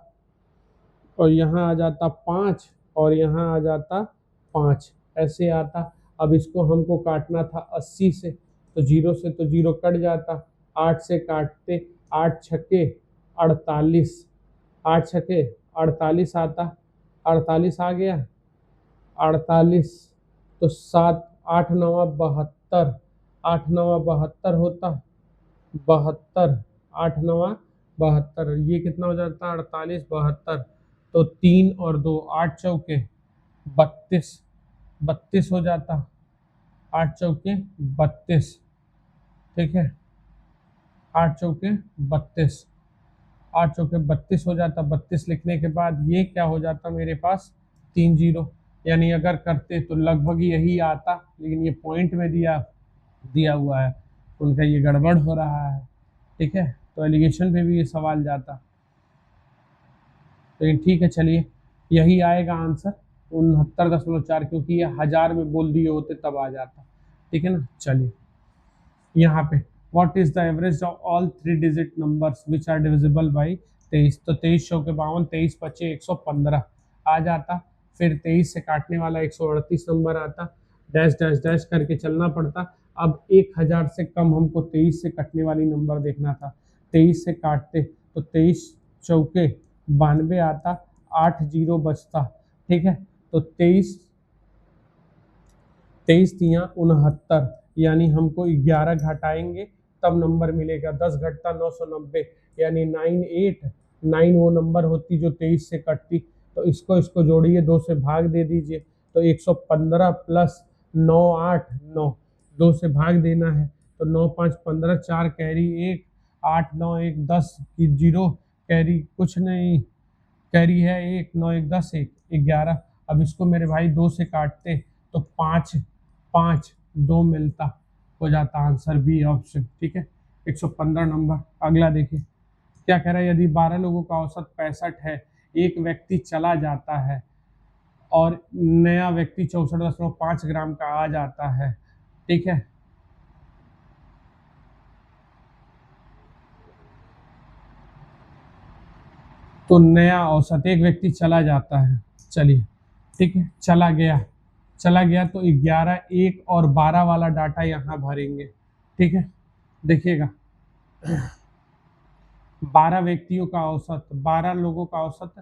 और यहाँ आ जाता 5, और यहाँ आ जाता 5, ऐसे आता। अब इसको हमको काटना था 80 से, तो 0 से तो 0 कट जाता, 8 से काटते, 8 छक्के 48, 8 छक्के 48 आता, 48 आ गया, 48, तो 7 8 9 72, 8 9 72 होता, 72, 8 9 72, ये कितना हो जाता, 48 72, तो 3 और 2 8 चौके 32, 32 हो जाता, 8 चौके 32, ठीक है, 8 चौके 32, 8 चौके 32 हो जाता। 32 लिखने के बाद ये क्या हो जाता मेरे पास, 3 जीरो, यानी अगर करते तो लगभग यही आता, लेकिन ये पॉइंट में दिया दिया हुआ है, उनका ये गड़बड़ हो रहा है, ठीक है, तो एलिगेशन पे भी ये सवाल जाता। तो ठीक है, चलिए यही आएगा आंसर, 69.4, क्योंकि ये 1000 में बोल दिए होते तब आ जाता, ठीक है ना। चलिए यहाँ पे what is the average of all 3 digit numbers which are divisible by 23, तो 23 चौके 52, 23 पचे 115 आ जाता। फिर 23 से काटने वाला 138 नंबर आता, डैश डैश डैश करके चलना पड़ता। अब 1000 से कम हमको 23 से कटने वाली नंबर देखना था, 23 से काटते तो 23 चौके 92 आता, 8 जीरो बचता, ठीक है। तो 23 तियाँ 69, यानी हमको 11 घटाएंगे तब नंबर मिलेगा। 10 घटता 990, यानी 989 वो नंबर होती जो 23 से कटती। तो इसको जोड़िए, 2 से भाग दे दीजिए, तो 115 प्लस 989, 2 से भाग देना है, तो 9 5 15, 4 कैरी 1, 8 9 1 10 की 0 कैरी कुछ नहीं, कैरी है 1, 9 1 10 1 11। अब इसको मेरे भाई 2 से काटते तो 5 5 2 मिलता, हो जाता आंसर बी ऑप्शन, ठीक है। 115 नंबर। अगला देखिए क्या कह रहा है, यदि 12 लोगों का औसत 65 है, एक व्यक्ति चला जाता है और नया व्यक्ति 64.5 ग्राम का आ जाता है, ठीक है। तो नया औसत, एक व्यक्ति चला जाता है, चलिए ठीक है, चला गया तो 11 1 और 12 वाला डाटा यहाँ भरेंगे, ठीक है। देखिएगा 12 व्यक्तियों का औसत, 12 लोगों का औसत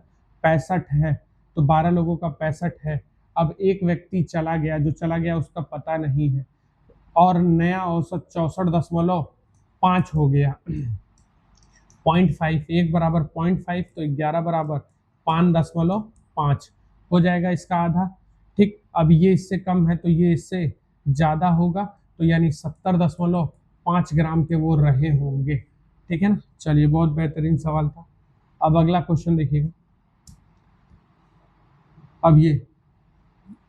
65 है, तो 12 लोगों का 65 है। अब एक व्यक्ति चला गया, जो चला गया उसका पता नहीं है, और नया औसत 64.5 हो गया। 0.5, 1 बराबर 0.5, तो 11 बराबर 5.5 हो जाएगा इसका आधा, ठीक। अब ये इससे कम है तो ये इससे ज़्यादा होगा, तो यानी 70.5 ग्राम के वो रहे होंगे, ठीक है ना। चलिए बहुत बेहतरीन सवाल था। अब अगला क्वेश्चन देखिएगा। अब ये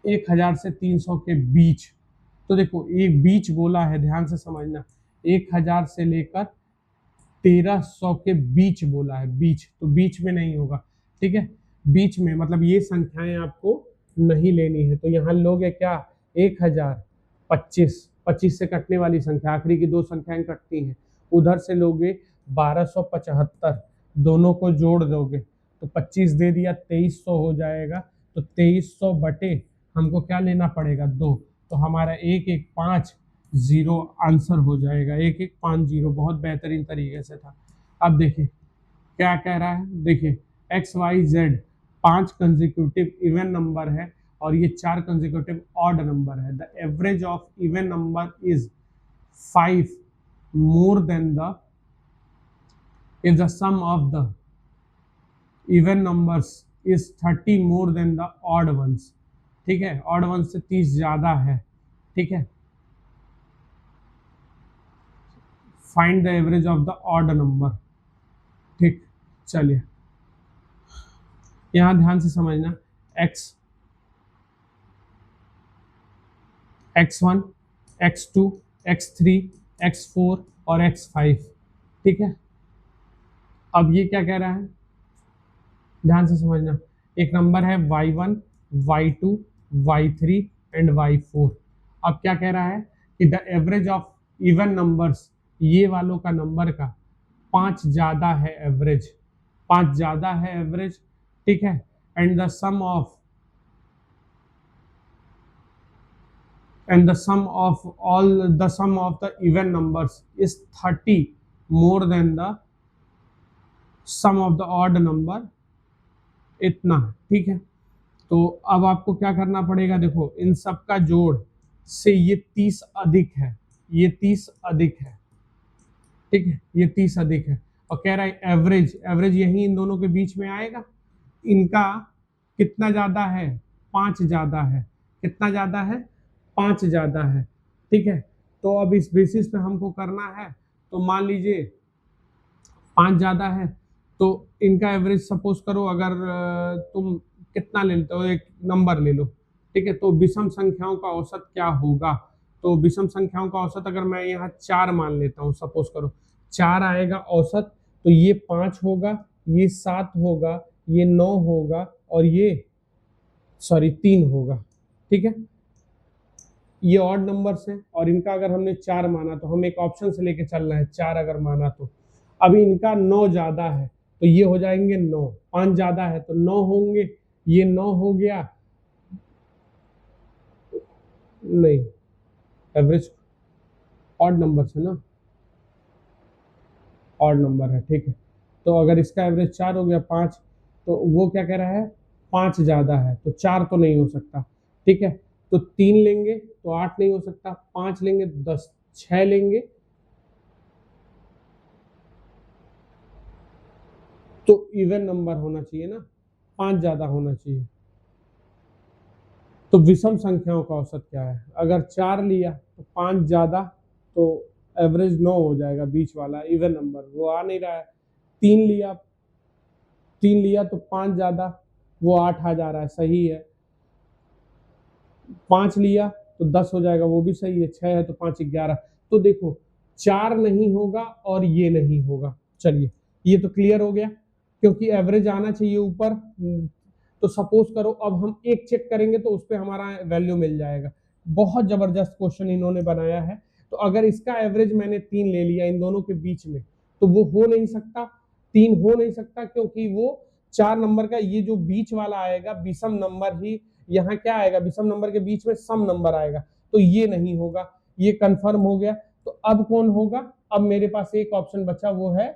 1000 से 300 के बीच, तो देखो एक बीच बोला है, ध्यान से समझना, 1000 से लेकर 1300 के बीच बोला है, बीच, तो बीच में नहीं होगा, ठीक है। बीच में मतलब ये संख्याएं आपको नहीं लेनी है, तो यहाँ लोगे क्या, 1000 25 से कटने वाली संख्या, आखिरी की 2 संख्याएं कटती हैं, उधर से लोगे 1275, दोनों को जोड़ दोगे तो 25 दे दिया, 2300 हो जाएगा। तो 2300 बटे हमको क्या लेना पड़ेगा, 2, तो हमारा 1150 आंसर हो जाएगा, 1150। बहुत बेहतरीन तरीके से था। अब देखिए क्या कह रहा है, देखिए XYZ 5 कंसेक्यूटिव इवन नंबर है और ये 4 कंसेक्यूटिव ऑड नंबर है। The average of even number is 5 more than the, if the sum of the even numbers is 30 more than the odd ones, ठीक है, ऑड वन से 30 ज्यादा है, ठीक है। Find the average of the odd number, ठीक। चलिए यहां ध्यान से समझना, x1 x2 x3 x4 और x5, ठीक है। अब ये क्या कह रहा है, ध्यान से समझना, एक नंबर है y1 y2 y3 and y4। अब क्या कह रहा है कि the average of even numbers, ये वालों का नंबर का 5 ज्यादा है एवरेज, 5 ज्यादा है एवरेज, ठीक है। And the sum of all the sum of the even numbers is 30 more than the sum of the odd number, इतना, ठीक है। तो अब आपको क्या करना पड़ेगा, देखो इन सब का जोड़ से ये 30 अधिक है, ये 30 अधिक है, ठीक है, ये 30 अधिक है। और कह रहा है एवरेज, एवरेज यही इन दोनों के बीच में आएगा, इनका कितना ज्यादा है, 5 ज्यादा है, कितना ज्यादा है, 5 ज्यादा है, ठीक है। तो अब इस बेसिस पे हमको करना है, तो मान लीजिए 5 ज्यादा है, तो इनका एवरेज सपोज करो, अगर तुम कितना ले लेते हो, एक नंबर ले लो, ठीक है। तो विषम संख्याओं का औसत क्या होगा, तो विषम संख्याओं का औसत अगर मैं यहाँ 4 मान लेता हूँ, सपोज करो 4 आएगा औसत, तो ये 5 होगा, ये 7 होगा, ये 9 होगा और ये सॉरी 3 होगा, ठीक है। ये ऑड नंबर्स हैं और इनका अगर हमने 4 माना तो हम एक ऑप्शन से लेके चल रहे हैं, 4 अगर माना तो अभी इनका 9 ज्यादा है तो ये हो जाएंगे 9, 5 ज्यादा है तो 9 होंगे, ये 9 हो गया, नहीं एवरेज ऑड नंबर है ना, ऑड नंबर है, ठीक है। तो अगर इसका एवरेज 4 हो गया 5, तो वो क्या कह रहा है 5 ज्यादा है तो 4 तो नहीं हो सकता, ठीक है। तो 3 लेंगे तो 8 नहीं हो सकता, 5 लेंगे तो 10, 6 लेंगे तो इवन नंबर होना चाहिए ना, 5 ज्यादा होना चाहिए। तो विषम संख्याओं का औसत क्या है, अगर 4 लिया तो 5 ज्यादा तो एवरेज 9 हो जाएगा, बीच वाला इवन नंबर वो आ नहीं रहा है। 3 लिया, 3 लिया तो 5 ज्यादा वो 8 आ जा रहा है, सही है। 5 लिया तो 10 हो जाएगा, वो भी सही है। 6 है तो 5 11। तो देखो 4 नहीं होगा और ये नहीं होगा। चलिए ये तो क्लियर हो गया, क्योंकि एवरेज आना चाहिए ऊपर। तो सपोज करो अब हम एक चेक करेंगे तो उस पर हमारा वैल्यू मिल जाएगा। बहुत जबरदस्त क्वेश्चन इन्होंने बनाया है। तो अगर इसका एवरेज मैंने 3 ले लिया इन दोनों के बीच में, तो वो हो नहीं सकता, 3 हो नहीं सकता, क्योंकि वो 4 नंबर का ये जो बीच वाला आएगा विषम नंबर ही, यहाँ क्या आएगा विषम नंबर के बीच में सम नंबर आएगा, तो ये नहीं होगा, ये कंफर्म हो गया। तो अब कौन होगा, अब मेरे पास एक ऑप्शन बचा, वो है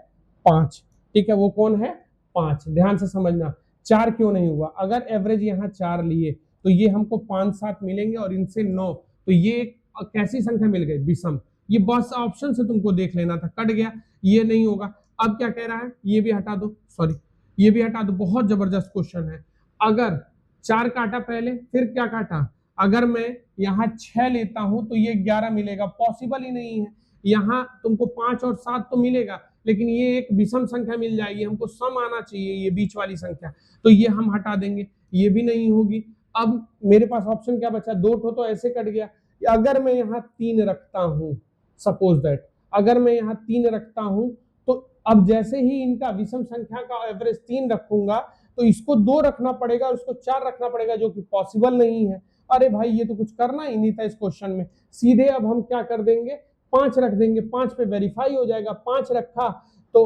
5, ठीक है। वो कौन है 5, ध्यान से समझना। 4 क्यों नहीं हुआ, अगर एवरेज यहाँ 4 लिए तो ये हमको 5 7 मिलेंगे और इनसे 9, तो ये एक कैसी संख्या मिल गई, विषम। ये बस ऑप्शन से तुमको देख लेना था, कट गया, ये नहीं होगा। अब क्या कह रहा है, ये भी हटा दो, सॉरी ये भी हटा दो, बहुत जबरदस्त क्वेश्चन है। अगर 4 काटा पहले, फिर क्या काटा, अगर मैं यहाँ 6 लेता हूं तो ये 11 मिलेगा, पॉसिबल ही नहीं है। यहाँ तुमको 5 और 7 तो मिलेगा, लेकिन ये एक विषम संख्या मिल जाएगी, हमको सम आना चाहिए, ये बीच वाली संख्या, तो ये हम हटा देंगे, ये भी नहीं होगी। अब मेरे पास ऑप्शन क्या बचा, 2 ठो तो ऐसे कट गया। अगर मैं यहाँ 3 रखता हूं, सपोज दैट अगर मैं यहाँ 3 रखता हूं, तो अब जैसे ही इनका विषम संख्या का एवरेज 3 रखूंगा तो इसको 2 रखना पड़ेगा और इसको 4 रखना पड़ेगा, जो कि पॉसिबल नहीं है। अरे भाई ये तो कुछ करना ही नहीं था इस क्वेश्चन में। सीधे अब हम क्या कर देंगे, 5 रख देंगे, 5 पे वेरीफाई हो जाएगा। 5 रखा तो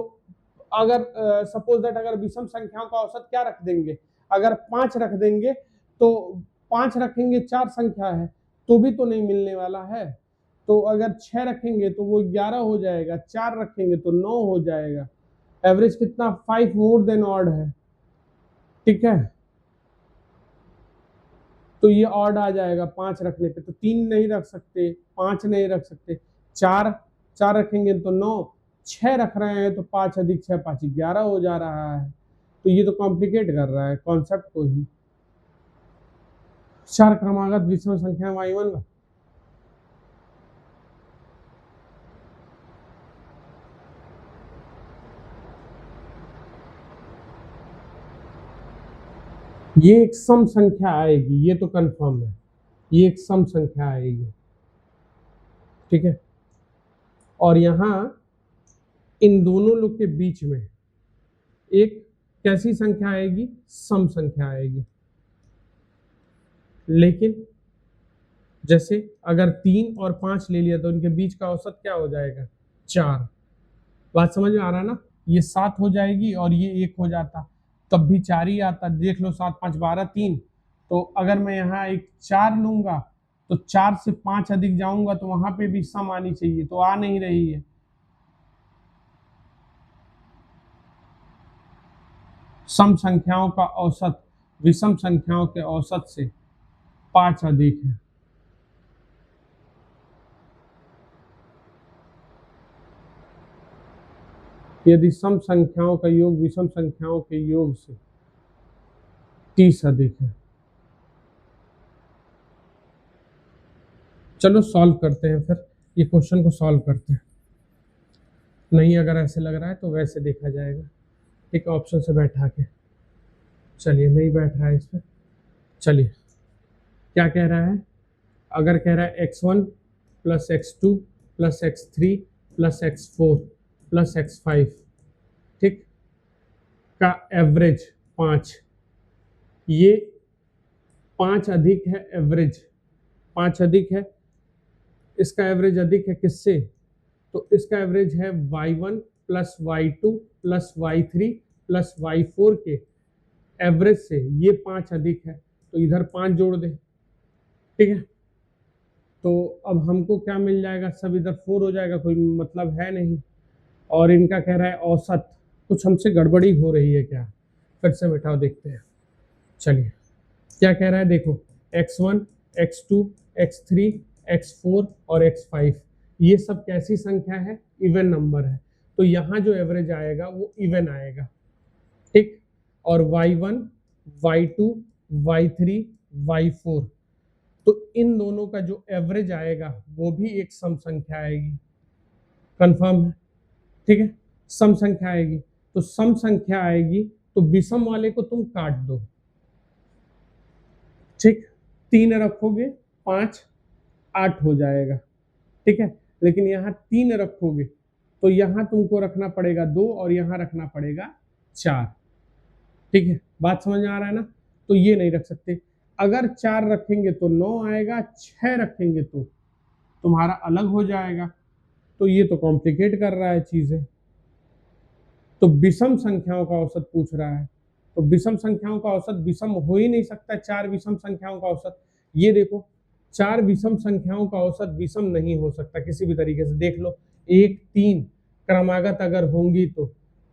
अगर सपोज दैट अगर विषम संख्याओं का औसत क्या रख देंगे, अगर 5 रख देंगे तो 5 रखेंगे 4 संख्या है तो भी तो नहीं मिलने वाला है। तो अगर 6 रखेंगे तो वो 11 हो जाएगा, 4 रखेंगे तो 9 हो जाएगा। एवरेज कितना, 5 मोर देन ऑड है, ठीक है। तो ये ऑड आ जाएगा 5 रखने पे, तो 3 नहीं रख सकते, 5 नहीं रख सकते, 4 4 रखेंगे तो 9, 6 रख रहे हैं तो 5 अधिक 6 5 11 हो जा रहा है। तो ये तो कॉम्प्लिकेट कर रहा है कॉन्सेप्ट को ही। 4 क्रमागत विषम संख्या y1, ये एक सम संख्या आएगी, ये तो कंफर्म है, ये एक सम संख्या आएगी, ठीक है। और यहां इन दोनों लोग के बीच में एक कैसी संख्या आएगी, सम संख्या आएगी। लेकिन जैसे अगर 3 और 5 ले लिया तो इनके बीच का औसत क्या हो जाएगा, 4। बात समझ में आ रहा है ना, ये 7 हो जाएगी और ये 1 हो जाता, तब भी 4 ही आता। देख लो 7 5 12 3, तो अगर मैं यहाँ एक 4 लूंगा तो 4 से 5 अधिक जाऊंगा तो वहां पे भी सम आनी चाहिए, तो आ नहीं रही है। सम संख्याओं का औसत विषम संख्याओं के औसत से 5 अधिक है। यदि सम संख्याओं का योग विषम संख्याओं के योग से 30 अधिक है। चलो सॉल्व करते हैं, फिर ये क्वेश्चन को सॉल्व करते हैं। नहीं अगर ऐसे लग रहा है तो वैसे देखा जाएगा, एक ऑप्शन से बैठा के। चलिए नहीं बैठ रहा है इस पर, चलिए क्या कह रहा है, अगर कह रहा है x1 plus x2 plus x3 plus x4 plus x5, ठीक, का एवरेज 5, ये 5 अधिक है एवरेज, 5 अधिक है, इसका एवरेज अधिक है किससे? तो इसका एवरेज है y1 plus y2 plus y3 plus y4 के एवरेज से, ये 5 अधिक है तो इधर 5 जोड़ दे, ठीक है। तो अब हमको क्या मिल जाएगा, सब इधर 4 हो जाएगा, कोई मतलब है नहीं। और इनका कह रहा है औसत, कुछ हमसे गड़बड़ी हो रही है क्या? फिर से बैठाओ देखते हैं। चलिए क्या कह रहा है, देखो x1 x2 x3 x4 और x5 ये सब कैसी संख्या है? इवन नंबर है, तो यहाँ जो एवरेज आएगा वो इवन आएगा, ठीक। और y1 y2 y3 y4, तो इन दोनों का जो एवरेज आएगा वो भी एक सम संख्या आएगी, कंफर्म है, ठीक है। सम संख्या आएगी, तो सम संख्या आएगी तो विषम वाले को तुम काट दो, ठीक। 3 रखोगे 5 8 हो जाएगा, ठीक है। लेकिन यहाँ 3 रखोगे तो यहाँ तुमको रखना पड़ेगा 2 और यहाँ रखना पड़ेगा 4, ठीक है। बात समझ में आ रहा है ना? तो ये नहीं रख सकते। अगर 4 रखेंगे तो 9 आएगा, 6 रखेंगे तो तुम्हारा अलग हो जाएगा। तो ये तो कॉम्प्लिकेट कर रहा है चीजें। तो विषम संख्याओं का औसत पूछ रहा है, तो विषम संख्याओं का औसत विषम हो ही नहीं सकता। 4 विषम संख्याओं का औसत, ये देखो 4 विषम संख्याओं का औसत विषम नहीं हो सकता किसी भी तरीके से। देख लो 1 3 क्रमागत अगर होंगी तो,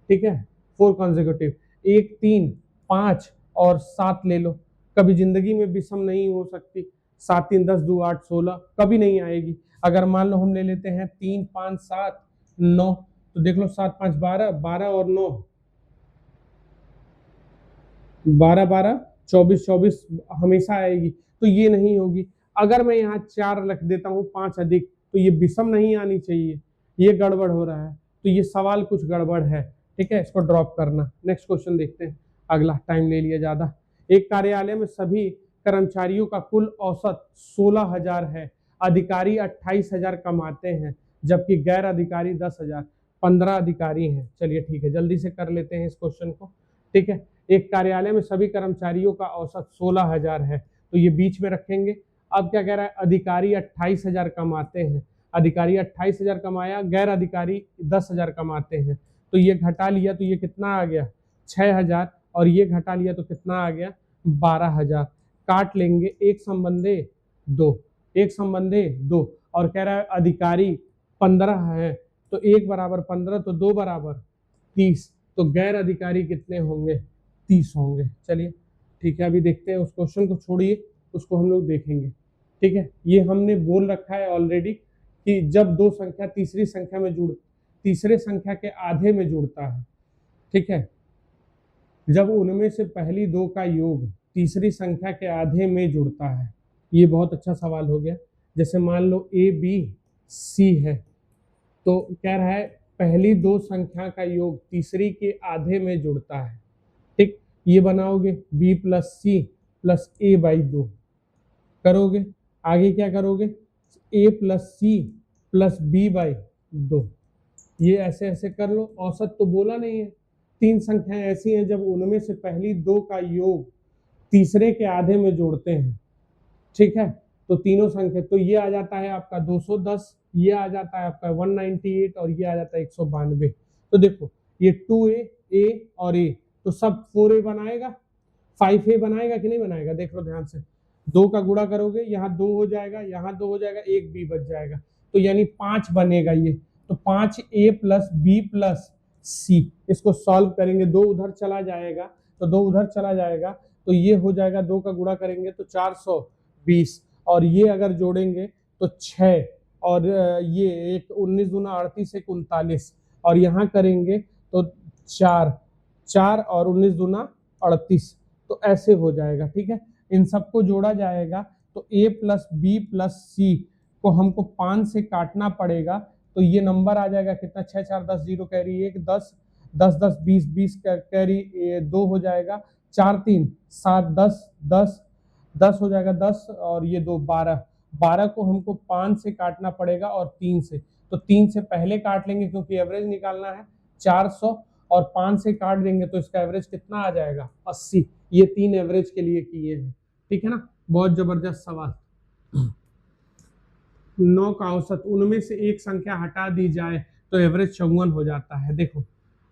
ठीक है, 4 कॉन्सेक्यूटिव, 1 3 5 और 7 ले लो, कभी जिंदगी में विषम नहीं हो सकती। 7 3 10 2 8 16 कभी नहीं आएगी। अगर मान लो हम ले लेते हैं 3 5 7 9, तो देख लो 7 5 12, 12 और 9 12 12 24 24 हमेशा आएगी, तो ये नहीं होगी। अगर मैं यहाँ 4 रख देता हूँ 5 अधिक, तो ये विषम नहीं आनी चाहिए, ये गड़बड़ हो रहा है, तो ये सवाल कुछ गड़बड़ है, ठीक है। इसको ड्रॉप करना। नेक्स्ट क्वेश्चन देखते हैं, अगला, टाइम ले लिया ज्यादा। एक कार्यालय में सभी कर्मचारियों का कुल औसत 16,000 है, अधिकारी 28,000 कमाते हैं जबकि गैर अधिकारी 10,000, 15 अधिकारी हैं। चलिए ठीक है, जल्दी से कर लेते हैं इस क्वेश्चन को, ठीक है। एक कार्यालय में सभी कर्मचारियों का औसत 16,000 है, तो ये बीच में रखेंगे। अब क्या कह रहा है, अधिकारी 28,000 कमाते हैं, अधिकारी 28,000 कमाया, गैर अधिकारी 10,000 कमाते हैं, तो ये घटा लिया तो ये कितना आ गया 6,000, और ये घटा लिया तो कितना आ गया 12,000। काट लेंगे, एक संबंधे 2, एक संबंधे 2, और कह रहा है अधिकारी 15 है, तो 1 बराबर 15, तो 2 बराबर 30, तो गैर अधिकारी कितने होंगे 30 होंगे। चलिए ठीक है, अभी देखते हैं उस क्वेश्चन को, छोड़िए उसको हम लोग देखेंगे, ठीक है। ये हमने बोल रखा है ऑलरेडी कि जब दो संख्या तीसरी संख्या में तीसरे संख्या के आधे में जुड़ता है, ठीक है, जब उनमें से पहली दो का योग तीसरी संख्या के आधे में जुड़ता है। ये बहुत अच्छा सवाल हो गया। जैसे मान लो ए बी सी है, तो कह रहा है पहली दो संख्या का योग तीसरी के आधे में जुड़ता है, ठीक। ये बनाओगे b plus C plus A by 2 करोगे, आगे क्या करोगे a plus C plus B by 2, ये ऐसे ऐसे कर लो। औसत तो बोला नहीं है, 3 संख्याएं ऐसी हैं जब उनमें से पहली दो का योग तीसरे के आधे में जोड़ते हैं, ठीक है। तो तीनों संख्या, तो ये आ जाता है आपका 210, ये आ जाता है आपका 198 और ये आ जाता है 192। तो देखो ये 2a a और a, तो सब 4a बनाएगा, 5a बनाएगा कि नहीं बनाएगा, देख लो ध्यान से। 2 का गुणा करोगे, यहाँ 2 हो जाएगा, यहाँ 2 हो जाएगा, एक b बच जाएगा, तो यानी 5 बनेगा ये। तो 5a plus b plus c, इसको सॉल्व करेंगे, 2 उधर चला जाएगा, तो 2 उधर चला जाएगा, तो ये हो जाएगा, 2 का गुणा करेंगे तो 420, और ये अगर जोड़ेंगे तो 6, और ये एक 19 दूना 38 एक 39, और यहाँ करेंगे तो 4 और 19 दूना 38, तो ऐसे हो जाएगा, ठीक है। इन सबको जोड़ा जाएगा तो a प्लस बी प्लस सी को हमको 5 से काटना पड़ेगा, तो ये नंबर आ जाएगा कितना, 6 4 10 0 कैरी 1 10 10 10 20 20 कैरी 2 हो जाएगा, 4 3 7 10 10 10 हो जाएगा 10, और ये 2 12, 12 को हमको 5 से काटना पड़ेगा और 3 से, तो 3 से पहले काट लेंगे क्योंकि एवरेज निकालना है 400, और 5 से काट देंगे तो इसका एवरेज कितना आ जाएगा 80। ये 3 एवरेज के लिए किए हैं, ठीक है ना। बहुत जबरदस्त सवाल। 9 का औसत, उनमें से एक संख्या हटा दी जाए तो एवरेज 54 हो जाता है। देखो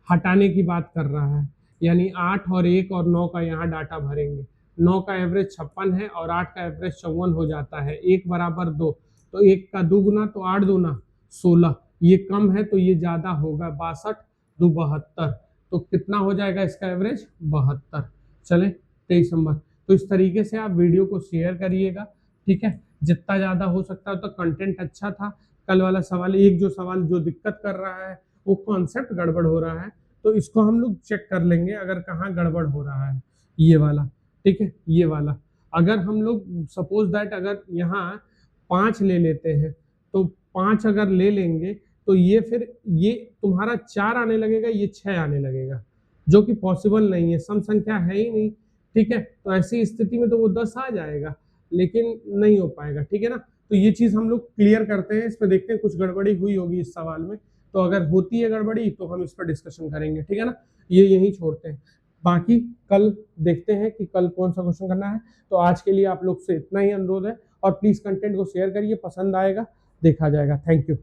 हटाने की बात कर रहा है, यानी 8 और 1 और 9 का यहाँ डाटा भरेंगे। 9 का एवरेज 56 है और 8 का एवरेज 54 हो जाता है। 1 बराबर 2, तो 1 का 2 गुना, तो 8 दूना 16। ये कम है तो ये ज्यादा होगा, 62 2 72, तो कितना हो जाएगा इसका एवरेज 72। चले 23 नंबर। तो इस तरीके से आप वीडियो को शेयर करिएगा, ठीक है, जितना ज्यादा हो सकता है। तो कंटेंट अच्छा था। कल वाला सवाल, एक जो सवाल जो दिक्कत कर रहा है वो कॉन्सेप्ट गड़बड़ हो रहा है, तो इसको हम लोग चेक कर लेंगे अगर कहाँ गड़बड़ हो रहा है। ये वाला, ठीक है, ये वाला अगर हम लोग सपोज दैट अगर यहाँ 5 ले लेते हैं, तो 5 अगर ले लेंगे तो ये फिर ये तुम्हारा 4 आने लगेगा, ये 6 आने लगेगा, जो कि पॉसिबल नहीं है, सम संख्या है ही नहीं, ठीक है। तो ऐसी स्थिति में तो वो 10 आ जाएगा, लेकिन नहीं हो पाएगा, ठीक है ना। तो ये चीज हम लोग क्लियर करते हैं, इस पे देखते हैं कुछ गड़बड़ी हुई होगी इस सवाल में, तो अगर होती है गड़बड़ी तो हम इस पर डिस्कशन करेंगे, ठीक है ना। ये यहीं छोड़ते हैं, बाकी कल देखते हैं कि कल कौन सा क्वेश्चन करना है। तो आज के लिए आप लोग से इतना ही अनुरोध है, और प्लीज कंटेंट को शेयर करिए, पसंद आएगा देखा जाएगा। Thank you.